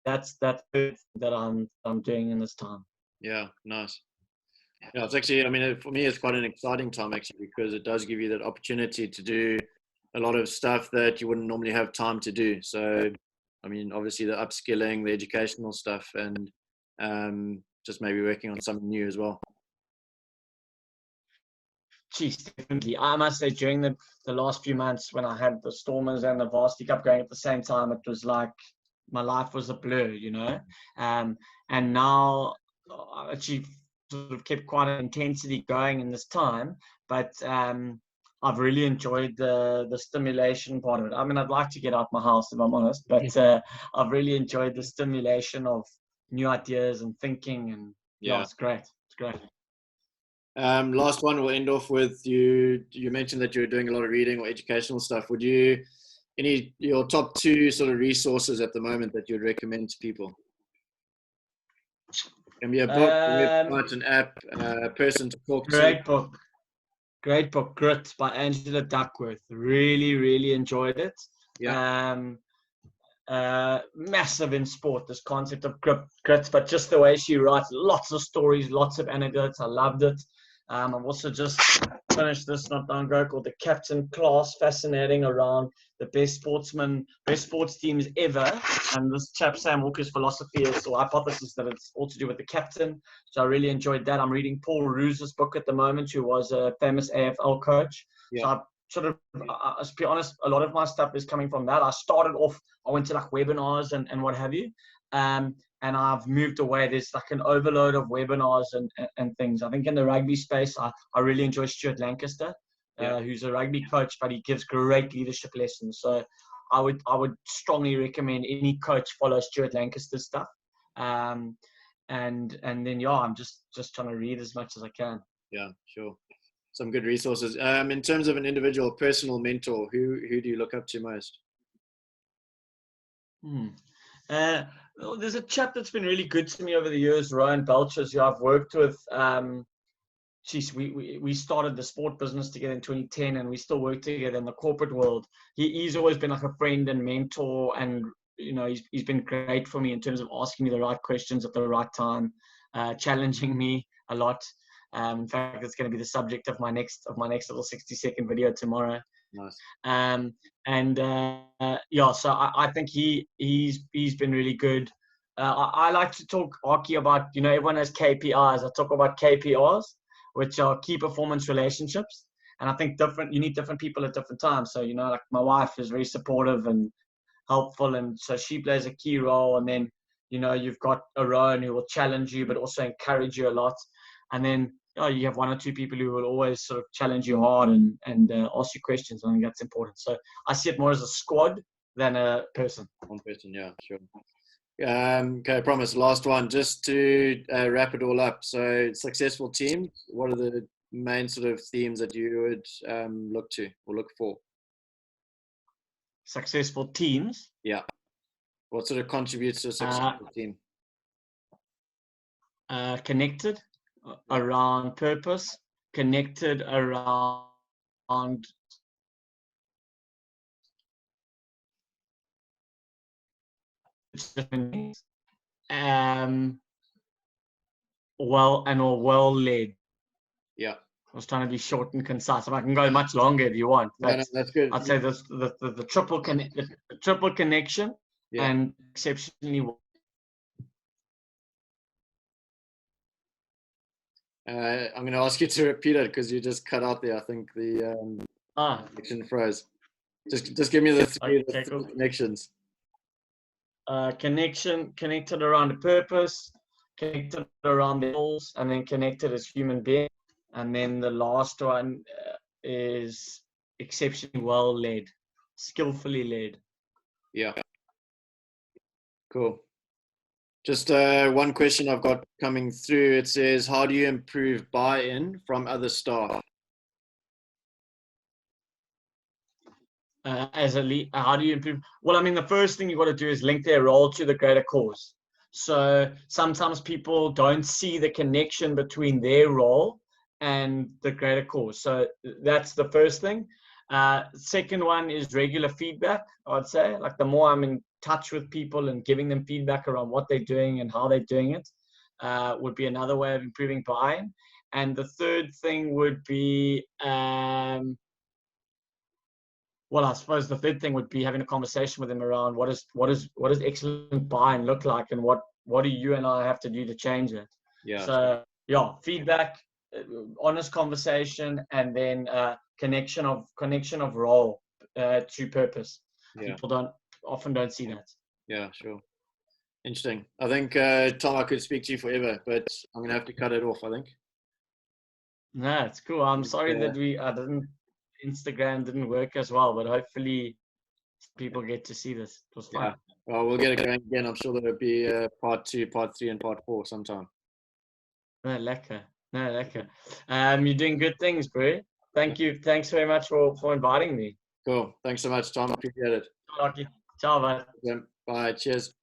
that's good that I'm doing in this time. Yeah, nice. Yeah, it's actually, I mean, for me, it's quite an exciting time actually, because it does give you that opportunity to do a lot of stuff that you wouldn't normally have time to do. So, I mean, obviously the upskilling, the educational stuff, and just maybe working on something new as well. Geez, definitely. I must say, during the last few months when I had the Stormers and the Varsity Cup going at the same time, it was like my life was a blur, you know. And now I actually sort of kept quite an intensity going in this time, but I've really enjoyed the stimulation part of it. I mean, I'd like to get out my house if I'm honest, but I've really enjoyed the stimulation of new ideas and thinking, and yeah, it's great. It's great. Last one, we'll end off with you. You mentioned that you're doing a lot of reading or educational stuff. Would you, your top 2 sort of resources at the moment that you'd recommend to people? Can be a book, a website, an app, a person to talk to. Great book, Grit by Angela Duckworth. Really, really enjoyed it. Yeah. Massive in sport, this concept of grit, but just the way she writes, lots of stories, lots of anecdotes. I loved it. I've also just finished this not long ago called The Captain Class, fascinating around the best sports teams ever. And this chap, Sam Walker's philosophy is, or hypothesis, that it's all to do with the captain. So I really enjoyed that. I'm reading Paul Roos's book at the moment, who was a famous AFL coach. Yeah. So I sort of, to be honest, a lot of my stuff is coming from that. I went to like webinars and what have you. And I've moved away. There's like an overload of webinars and things. I think in the rugby space, I really enjoy Stuart Lancaster, who's a rugby coach, but he gives great leadership lessons. So I would strongly recommend any coach follow Stuart Lancaster's stuff. And then, yeah, I'm just trying to read as much as I can. Yeah, sure. Some good resources. In terms of an individual personal mentor, who do you look up to most? There's a chap that's been really good to me over the years, Ryan Belchers, who I've worked with. We started the sport business together in 2010, and we still work together in the corporate world. He's always been like a friend and mentor, and he's been great for me in terms of asking me the right questions at the right time, challenging me a lot. In fact, it's going to be the subject of my next little 60-second video tomorrow. Nice. So I think he's been really good. I like to talk hockey about, everyone has KPIs. I talk about KPRs, which are key performance relationships. And I think you need different people at different times. So, like my wife is very supportive and helpful, and so she plays a key role. And then, you've got Rowan who will challenge you, but also encourage you a lot. And then you have 1 or 2 people who will always sort of challenge you hard and ask you questions. I think that's important. So I see it more as a squad than a person. One person, yeah, sure. Okay, I promise. Last one, just to wrap it all up. So, successful team. What are the main sort of themes that you would look to or look for? Successful teams. Yeah. What sort of contributes to a successful team? Connected around purpose. Connected around well led. Yeah. I was trying to be short and concise. I can go much longer if you want. No, that's good. I'd say the triple connection, and exceptionally well. I'm going to ask you to repeat it because you just cut out there. I think the connection froze. Just give me the three connections. Connected around the purpose, connected around the goals, and then connected as human beings. And then the last one is exceptionally well led, skillfully led. Yeah. Cool. Just one question I've got coming through. It says, how do you improve buy-in from other staff? As a lead, how do you improve? Well, I mean, the first thing you've got to do is link their role to the greater cause. So sometimes people don't see the connection between their role and the greater cause. So that's the first thing. Second one is regular feedback, I'd say. Like the more I'm touch with people and giving them feedback around what they're doing and how they're doing it would be another way of improving buy-in. And the third thing would be, well, I suppose the third thing would be having a conversation with them around what does excellent buy-in look like, and what do you and I have to do to change it. Yeah. So yeah, feedback, honest conversation, and then connection of role to purpose. Yeah. People often don't see that. Yeah, sure. Interesting. I think, Tom, I could speak to you forever, but I'm going to have to cut it off, I think. No, it's cool. I'm sorry that Instagram didn't work as well, but hopefully people get to see this. It was fun. Yeah. Well, we'll get it going again. I'm sure there'll be part 2, part 3, and part 4 sometime. No, lekker. You're doing good things, bro. Thank you. Thanks very much for inviting me. Cool. Thanks so much, Tom. Appreciate it. Ciao, bud. Bye. Cheers.